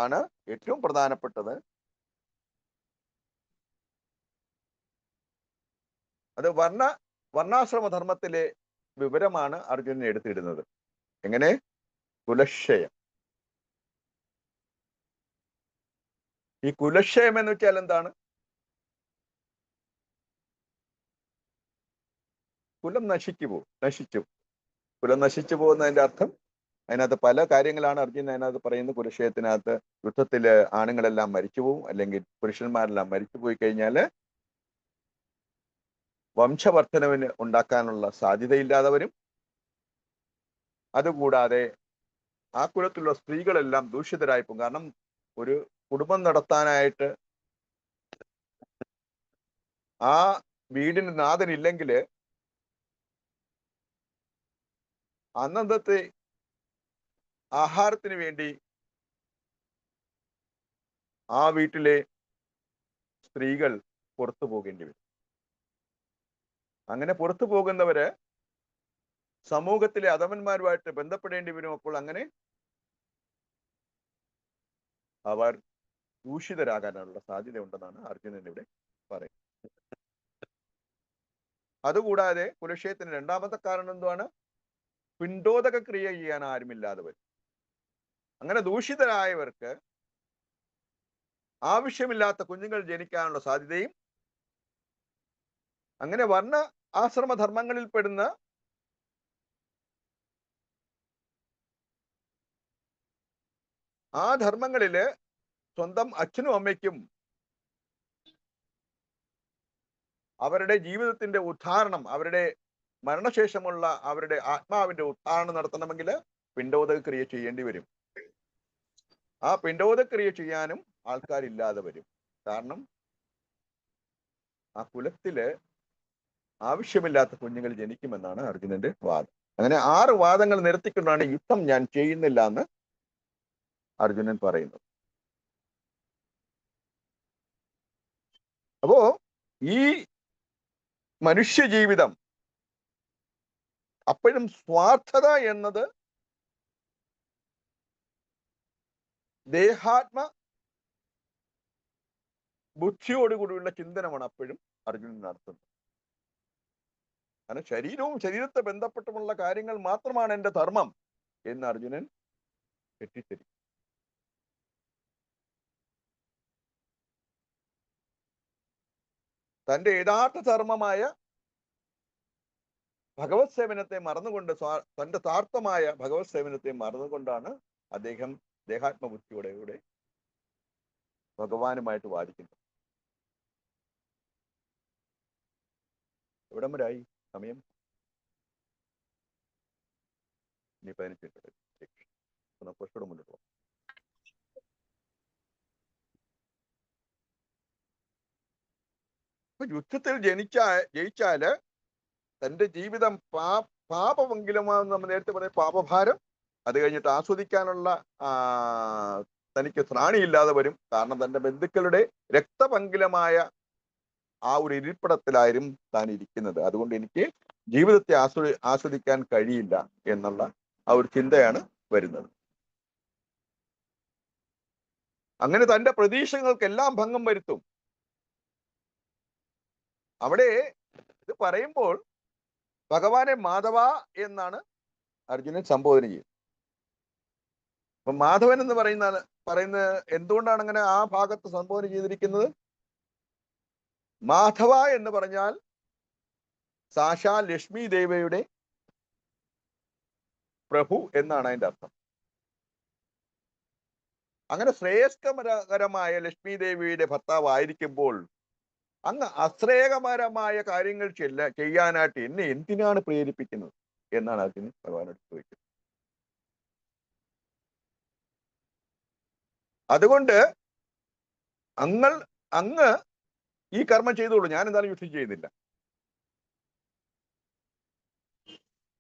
ആണ് ഏറ്റവും പ്രധാനപ്പെട്ടത്. അത് വർണ്ണാശ്രമധർമ്മത്തിലെ വിവരമാണ് അർജുനൻ എടുത്തിടുന്നത്. എങ്ങനെ? കുലക്ഷയം. ഈ കുലക്ഷയം എന്ന് വെച്ചാൽ എന്താണ്? കുലം കുലം നശിച്ചു പോകുന്നതിന്റെ അർത്ഥം, അതിനകത്ത് പല കാര്യങ്ങളാണ് അർജുനൻ അതിനകത്ത് പറയുന്നത്. കുലക്ഷയത്തിനകത്ത് യുദ്ധത്തില് ആണുങ്ങളെല്ലാം മരിച്ചു പോകും, അല്ലെങ്കിൽ പുരുഷന്മാരെല്ലാം മരിച്ചു പോയി കഴിഞ്ഞാല് വംശവർദ്ധനവിന് ഉണ്ടാക്കാനുള്ള സാധ്യതയില്ലാതെ വരും. അതുകൂടാതെ ആ കുലത്തിലുള്ള സ്ത്രീകളെല്ലാം ദൂഷിതരായി പോകും. കാരണം ഒരു കുടുംബം നടത്താനായിട്ട് ആ വീടിന് നാഥനില്ലെങ്കിൽ അന്നത്തെ ആഹാരത്തിന് വേണ്ടി ആ വീട്ടിലെ സ്ത്രീകൾ പുറത്തു പോകേണ്ടി വരും. അങ്ങനെ പുറത്തു പോകുന്നവര് സമൂഹത്തിലെ അധമന്മാരുമായിട്ട് ബന്ധപ്പെടേണ്ടി വരും. അപ്പോൾ അങ്ങനെ അവർ ദൂഷിതരാകാനുള്ള സാധ്യത ഉണ്ടെന്നാണ് അർജുനൻ ഇവിടെ പറയുന്നത്. അതുകൂടാതെ കുലക്ഷയത്തിന് 2ാമത്തെ കാരണം എന്താണ്? പിണ്ടോദക ക്രിയ ചെയ്യാൻ ആരുമില്ലാതെ വരും. അങ്ങനെ ദൂഷിതരായവർക്ക് ആവശ്യമില്ലാത്ത കുഞ്ഞുങ്ങൾ ജനിക്കാനുള്ള സാധ്യതയും, അങ്ങനെ വർണ്ണ ആശ്രമധർമ്മങ്ങളിൽ പെടുന്ന ആ ധർമ്മങ്ങളില് സ്വന്തം അച്ഛനും അമ്മയ്ക്കും അവരുടെ ജീവിതത്തിന്റെ ഉദ്ധാരണം, അവരുടെ മരണശേഷമുള്ള അവരുടെ ആത്മാവിന്റെ ഉദ്ധാരണം നടത്തണമെങ്കിൽ പിണ്ടോദക ക്രിയ ചെയ്യേണ്ടി വരും. ആ പിണ്ടോദക ക്രിയ ചെയ്യാനും ആൾക്കാരില്ലാതെ വരും. കാരണം ആ കുലത്തില് ആവശ്യമില്ലാത്ത കുഞ്ഞുങ്ങൾ ജനിക്കുമെന്നാണ് അർജുനന്റെ വാദം. അങ്ങനെ 6 വാദങ്ങൾ നിരത്തിക്കൊണ്ടാണ് യുദ്ധം ഞാൻ ചെയ്യുന്നില്ല എന്ന് അർജുനൻ പറയുന്നത്. അപ്പോ ഈ മനുഷ്യ ജീവിതം അപ്പോഴും സ്വാർത്ഥത എന്നത് ദേഹാത്മ ബുദ്ധിയോടുകൂടിയുള്ള ചിന്തനമാണ് അപ്പോഴും അർജുനൻ നടത്തുന്നത്. കാരണം ശരീരവും ശരീരത്തെ ബന്ധപ്പെട്ടുമുള്ള കാര്യങ്ങൾ മാത്രമാണ് എന്റെ ധർമ്മം എന്ന് അർജുനൻ തെറ്റിദ്ധരിക്കും. തന്റെ യഥാർത്ഥ ധർമ്മമായ ഭഗവത് സേവനത്തെ മറന്നുകൊണ്ട്, തന്റെ താർത്ഥമായ ഭഗവത് സേവനത്തെ മറന്നുകൊണ്ടാണ് അദ്ദേഹം ദേഹാത്മബുദ്ധിയോടെ ഭഗവാനുമായിട്ട് വാദിക്കുന്നത്. എവിടം വരായി സമയം? ഇനി 15 മിനിറ്റ് കുറച്ചുകൂടെ മുന്നോട്ട് പോകാം. യുദ്ധത്തിൽ ജയിച്ചാല് തന്റെ ജീവിതം പാപമെങ്കിലുമാണെന്ന് നമ്മൾ നേരത്തെ പറയും, പാപഭാരം. അത് കഴിഞ്ഞിട്ട് ആസ്വദിക്കാനുള്ള തനിക്ക് ത്രാണിയില്ലാതെ വരും. കാരണം തന്റെ ബന്ധുക്കളുടെ രക്തപങ്കിലമായ ആ ഒരു ഇരിപ്പിടത്തിലായും താൻ ഇരിക്കുന്നത്. അതുകൊണ്ട് എനിക്ക് ജീവിതത്തെ ആസ്വദിക്കാൻ കഴിയില്ല എന്നുള്ള ആ ഒരു ചിന്തയാണ് വരുന്നത്. അങ്ങനെ തന്റെ പ്രതീക്ഷകൾക്കെല്ലാം ഭംഗം വരുത്തും. അവിടെ ഇത് പറയുമ്പോൾ ഭഗവാനെ മാധവ എന്നാണ് അർജുനൻ സംബോധന ചെയ്യുന്നത്. അപ്പൊ മാധവൻ എന്ന് പറയുന്നത് എന്തുകൊണ്ടാണ് അങ്ങനെ ആ ഭാഗത്ത് സംബോധന ചെയ്തിരിക്കുന്നത്? മാധവ എന്ന് പറഞ്ഞാൽ സാക്ഷാ ലക്ഷ്മി ദേവിയുടെ പ്രഭു എന്നാണ് അതിന്റെ അർത്ഥം. അങ്ങനെ ശ്രേയസ്കരമായ ലക്ഷ്മി ദേവിയുടെ ഭർത്താവായിരിക്കുമ്പോൾ അങ്ങ് അശ്രേയകരമായ കാര്യങ്ങൾ ചെയ്യാനായിട്ട് എന്നെ എന്തിനാണ് പ്രേരിപ്പിക്കുന്നത് എന്നാണ് അതിന് ഭഗവാനോട് ചോദിക്കുന്നത്. അതുകൊണ്ട് അങ്ങ് ഈ കർമ്മം ചെയ്തോളൂ, ഞാൻ എന്തായാലും യുദ്ധം ചെയ്യുന്നില്ല.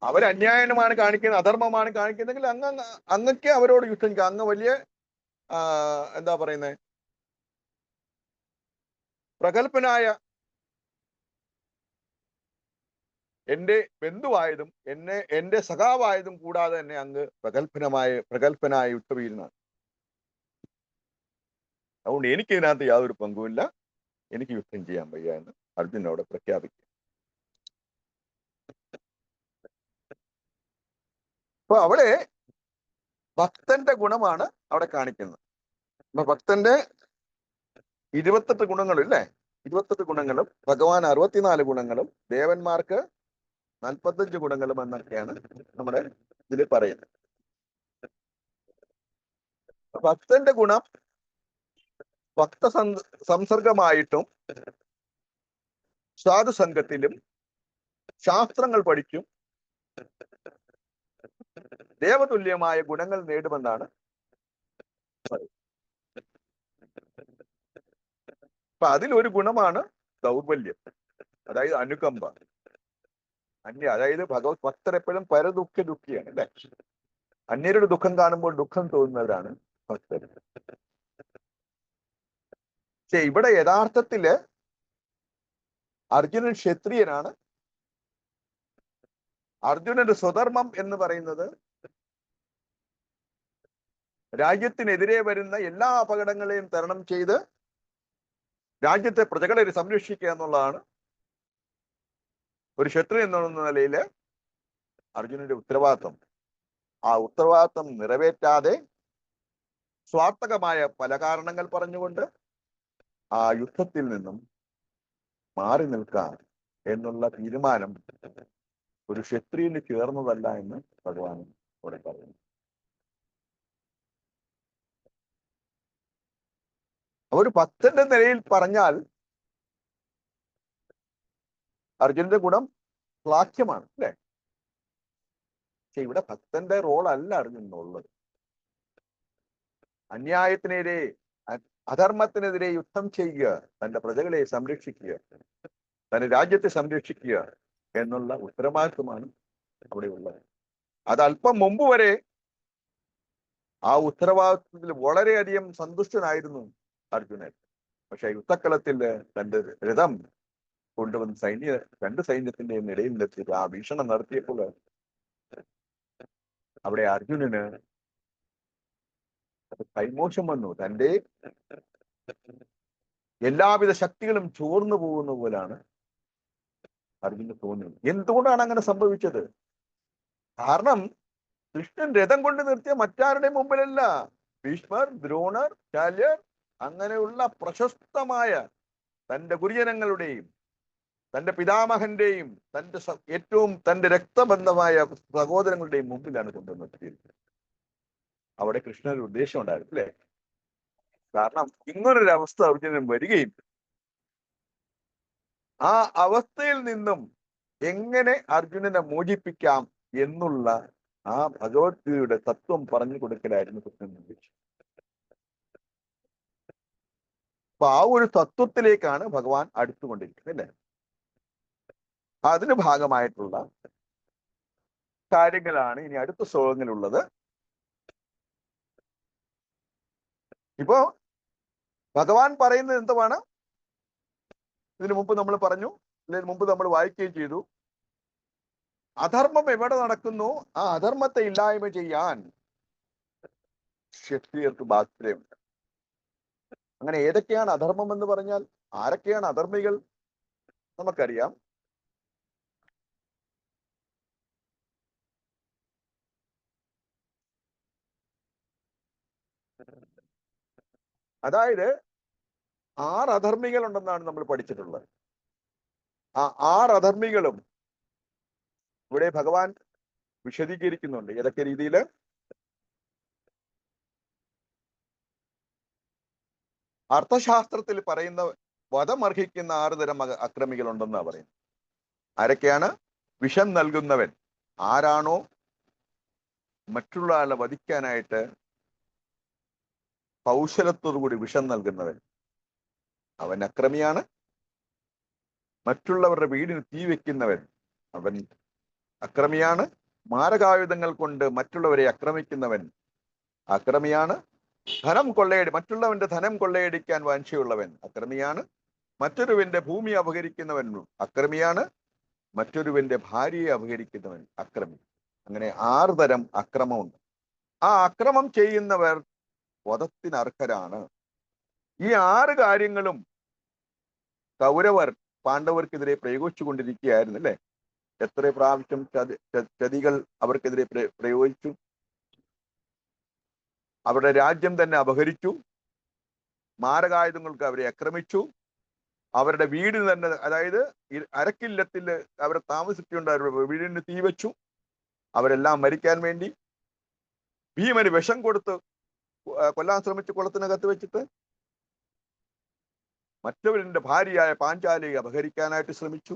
അവരന്യായമാണ് കാണിക്കുന്നത്, അധർമ്മമാണ് കാണിക്കുന്നെങ്കിൽ അങ്ങക്ക് അവരോട് യുദ്ധം ചെയ്യുക. അങ്ങ് വലിയ എന്താ പറയുന്നത്, പ്രഗത്ഭനായ എന്റെ ബന്ധുവായതും എന്റെ സഖാവായതും കൂടാതെ തന്നെ അങ്ങ് പ്രഗത്ഭനായ യുദ്ധവീരനാണ്. അതുകൊണ്ട് എനിക്ക് ഇതിനകത്ത് യാതൊരു പങ്കുമില്ല, എനിക്ക് യുദ്ധം ചെയ്യാൻ വയ്യ എന്ന് അർജുനോട് പ്രഖ്യാപിക്കും. അപ്പൊ അവിടെ ഭക്തന്റെ ഗുണമാണ് അവിടെ കാണിക്കുന്നത്. അപ്പൊ ഭക്തന്റെ 28 ഗുണങ്ങളും ഇല്ലേ, 28 ഗുണങ്ങളും ഭഗവാൻ 64 ഗുണങ്ങളും ദേവന്മാർക്ക് 45 ഗുണങ്ങളും എന്നൊക്കെയാണ് നമ്മുടെ ഇതിൽ പറയുന്നത്. ഭക്തന്റെ ഗുണം ഭക്ത സംസർഗമായിട്ടും സാധുസംഘത്തിലും ശാസ്ത്രങ്ങൾ പഠിച്ചും ദേവതുല്യമായ ഗുണങ്ങൾ നേടുമെന്നാണ് പറയുന്നത്. അപ്പൊ അതിലൊരു ഗുണമാണ് ദൗർബല്യം, അതായത് അനുകമ്പ. അതായത് ഭഗവത് ഭക്തർ എപ്പോഴും ദുഃഖിയാണ് അല്ലെ. അന്യരുടെ ദുഃഖം കാണുമ്പോൾ ദുഃഖം തോന്നുന്നവരാണ് ഭക്തർ. പക്ഷെ ഇവിടെ യഥാർത്ഥത്തില് അർജുനൻ ക്ഷത്രിയനാണ്. അർജുനന്റെ സ്വധർമ്മം എന്ന് പറയുന്നത് രാജ്യത്തിനെതിരെ വരുന്ന എല്ലാ അപകടങ്ങളെയും തരണം ചെയ്ത് രാജ്യത്തെ പ്രജകളെ സംരക്ഷിക്കുക എന്നുള്ളതാണ് ഒരു ക്ഷത്രിയൻ എന്നുള്ള നിലയിൽ അർജുനന്റെ ഉത്തരവാദിത്വം. ആ ഉത്തരവാദിത്വം നിറവേറ്റാതെ സ്വാർത്ഥകമായ പല കാരണങ്ങൾ പറഞ്ഞുകൊണ്ട് ആ യുദ്ധത്തിൽ നിന്നും മാറി നിൽക്കാം എന്നുള്ള തീരുമാനം ഒരു ക്ഷത്രിയന് ചേർന്നതല്ല എന്ന് ഭഗവാൻ ഇവിടെ പറയുന്നു. ഒരു ഭക്തന്റെ നിലയിൽ പറഞ്ഞാൽ അർജുനന്റെ ഗുണം ശ്ലാഘ്യമാണ് അല്ലെ. പക്ഷെ ഇവിടെ ഭക്തന്റെ റോൾ അല്ല അർജുനുള്ളത്. അധർമ്മത്തിനെതിരെ യുദ്ധം ചെയ്യുക, തന്റെ പ്രജകളെ സംരക്ഷിക്കുക, തന്റെ രാജ്യത്തെ സംരക്ഷിക്കുക എന്നുള്ള ഉത്തരവാദിത്വമാണ് അവിടെ ഉള്ളത്. അത് അല്പം മുമ്പ് വരെ ആ ഉത്തരവാദിത്വത്തിൽ വളരെയധികം സന്തുഷ്ടനായിരുന്നു അർജുനൻ. പക്ഷെ യുദ്ധക്കളത്തിൽ തന്റെ രഥം കൊണ്ടുവന്ന് രണ്ട് സൈന്യത്തിന്റെയും ഇടയിൽ നിർത്തിയിട്ട് ആ ഭീഷണം നടത്തിയപ്പോൾ അവിടെ അർജുനന് കൈമോശം വന്നു. തന്റെ എല്ലാവിധ ശക്തികളും ചോർന്നു പോകുന്ന പോലാണ് അർജുനന് തോന്നിയത്. എന്തുകൊണ്ടാണ് അങ്ങനെ സംഭവിച്ചത്? കാരണം കൃഷ്ണൻ രഥം കൊണ്ട് നിർത്തിയ മറ്റാരുടെ മുമ്പിലല്ല, ഭീഷ്മർ, ദ്രോണർ, ശാല്യർ അങ്ങനെയുള്ള പ്രശസ്തമായ തന്റെ ഗുരുജനങ്ങളുടെയും തന്റെ പിതാമഹന്റെയും തന്റെ രക്തബന്ധമായ സഹോദരങ്ങളുടെയും മുമ്പിലാണ് കൊണ്ടു നിർത്തിയിരിക്കുന്നത്. അവിടെ കൃഷ്ണനൊരു ഉദ്ദേശം ഉണ്ടായിരുന്നു, അല്ലെ? കാരണം ഇങ്ങനൊരു അവസ്ഥ അർജുനൻ വരികയും ആ അവസ്ഥയിൽ നിന്നും എങ്ങനെ അർജുനനെ മോചിപ്പിക്കാം എന്നുള്ള ആ ഭഗവത്ഗീതയുടെ തത്വം പറഞ്ഞു കൊടുക്കലായിരുന്നു കൃഷ്ണൻ ഉദ്ദേശിച്ചത്. അപ്പൊ ആ ഒരു തത്വത്തിലേക്കാണ് ഭഗവാൻ അടുത്തുകൊണ്ടിരിക്കുന്നത്, അല്ലെ? അതിന് ഭാഗമായിട്ടുള്ള കാര്യങ്ങളാണ് ഇനി അടുത്ത ശ്ലോകങ്ങളിലുള്ളത്. ഇപ്പോ ഭഗവാൻ പറയുന്നത് എന്തുവാണ്? ഇതിനു മുമ്പ് നമ്മൾ പറഞ്ഞു, അല്ലെങ്കിൽ മുമ്പ് നമ്മൾ വായിക്കുകയും ചെയ്തു. അധർമ്മം എവിടെ നടക്കുന്നു ആ അധർമ്മത്തെ ഇല്ലായ്മ ചെയ്യാൻ ക്ഷത്രിയർക്ക് ബാധ്യതയുണ്ട്. അങ്ങനെ ഏതൊക്കെയാണ് അധർമ്മം എന്ന് പറഞ്ഞാൽ, ആരൊക്കെയാണ് അധർമ്മികൾ നമുക്കറിയാം. അതായത് 6 അധർമ്മികൾ ഉണ്ടെന്നാണ് നമ്മൾ പഠിച്ചിട്ടുള്ളത്. ആ 6 അധർമ്മികളും ഇവിടെ ഭഗവാൻ വിശദീകരിക്കുന്നുണ്ട്. ഏതൊക്കെ രീതിയിൽ? അർത്ഥശാസ്ത്രത്തിൽ പറയുന്ന വധമർഹിക്കുന്ന 6 തരം അക്രമികൾ ഉണ്ടെന്നാ പറയുന്നത്. ആരൊക്കെയാണ്? വിഷം നൽകുന്നവൻ. ആരാണോ മറ്റുള്ള ആളെ വധിക്കാനായിട്ട് കൗശലത്തോടുകൂടി വിഷം നൽകുന്നവൻ, അവൻ അക്രമിയാണ്. മറ്റുള്ളവരുടെ വീടിന് തീ വെക്കുന്നവൻ, അവൻ അക്രമിയാണ്. മാരകായുധങ്ങൾ കൊണ്ട് മറ്റുള്ളവരെ ആക്രമിക്കുന്നവൻ അക്രമിയാണ്. മറ്റുള്ളവന്റെ ധനം കൊള്ളയടിക്കാൻ വാഞ്ചയുള്ളവൻ അക്രമിയാണ്. മറ്റൊരുവന്റെ ഭൂമി അപഹരിക്കുന്നവൻ അക്രമിയാണ്. മറ്റൊരുവന്റെ ഭാര്യയെ അപഹരിക്കുന്നവൻ അക്രമി. അങ്ങനെ 6 തരം അക്രമമുണ്ട്. ആ അക്രമം ചെയ്യുന്നവർ വധത്തിന് അർഹരാണ്. ഈ 6 കാര്യങ്ങളും കൗരവർ പാണ്ഡവർക്കെതിരെ പ്രയോഗിച്ചു കൊണ്ടിരിക്കുകയായിരുന്നു, അല്ലെ? എത്ര പ്രാവശ്യം ചതികൾ അവർക്കെതിരെ പ്രയോഗിച്ചു. അവരുടെ രാജ്യം തന്നെ അപഹരിച്ചു. മാരകായുധങ്ങൾക്ക് അവരെ ആക്രമിച്ചു. അവരുടെ വീടിന് തന്നെ, അതായത് അരക്കില്ലത്തിൽ അവരെ താമസിച്ചുകൊണ്ട് അവരുടെ വീടിന് തീ വെച്ചു. അവരെല്ലാം മരിക്കാൻ വേണ്ടി ഭീമന് വിഷം കൊടുത്ത് കൊല്ലാൻ ശ്രമിച്ചു, കുളത്തിനകത്ത് വെച്ചിട്ട്. മറ്റവരുടെ ഭാര്യയായ പാഞ്ചാലിയെ അപഹരിക്കാനായിട്ട് ശ്രമിച്ചു.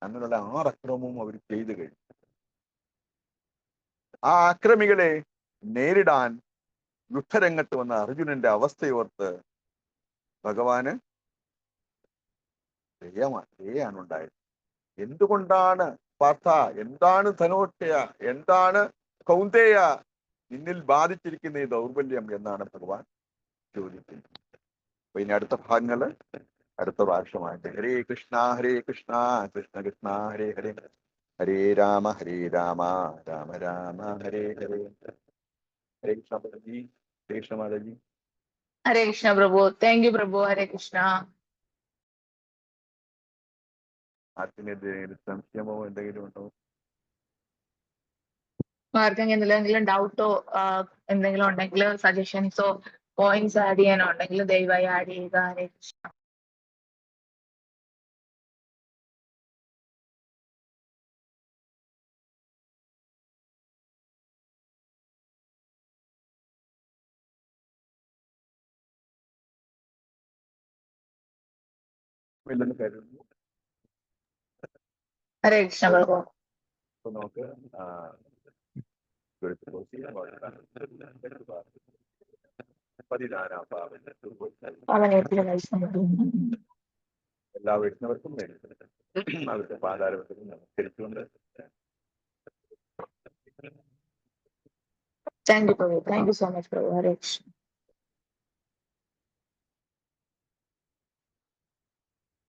അങ്ങനെയുള്ള 6 അക്രമവും അവർ ചെയ്തു കഴിഞ്ഞു. ആ അക്രമികളെ നേരിടാൻ യുദ്ധരംഗത്ത് വന്ന അർജുനന്റെ അവസ്ഥയോർത്ത് ഭഗവാന് ദയാണ് ഉണ്ടായത്. എന്തുകൊണ്ടാണ് പാർത്ഥ, എന്താണ് ധനോക്ഷയ, എന്താണ് കൗന്ദേയ നിന്നിൽ ബാധിച്ചിരിക്കുന്ന ഈ ദൗർബല്യം എന്നാണ് ഭഗവാൻ ചോദിക്കുന്നത്. അപ്പൊ ഇനി അടുത്ത ഭാഗങ്ങള് അടുത്ത പ്രാവശ്യമായിട്ട്. ഹരേ കൃഷ്ണ കൃഷ്ണ കൃഷ്ണ ഹരേ ഹരേ, ഹരേ രാമ രാമ രാമ ഹരേ ഹരേ. ഹരേ കൃഷ്ണ മാതാജി. ഹരേ കൃഷ്ണ മാതാജി. ഹരേ കൃഷ്ണ പ്രഭു. താങ്ക് യു പ്രഭു. ഹരേ കൃഷ്ണ. ആർക്കെങ്കിലും സംശയമോ എന്തെങ്കിലും ഉണ്ടോ? ആർക്കെങ്കിലും എന്തെങ്കിലും ഡൗട്ടോ എന്തെങ്കിലും ഉണ്ടെങ്കിൽ, സജഷൻസോ പോയിന്റ്സ് ആഡ് ചെയ്യാനോ ഉണ്ടെങ്കിൽ ദയവായി ആഡ് ചെയ്യുക. ഹരേ കൃഷ്ണ. ഇല്ലെന്ന് കരുതുന്നു. ഹരേ കൃഷ്ണ പ്രഭു. അപ്പൊ നമുക്ക് 14 പാവന്റെ അവനേറ്റിലെ വൈഷ്ണവ എല്ലാ വൈഷ്ണവർക്കും വേണ്ടി അവരുടെ പാതാരവത്തിൽ നമസ്കരിച്ചുകൊണ്ട് thank you Prabhu, thank you so much Prabhu. Hare Krishna.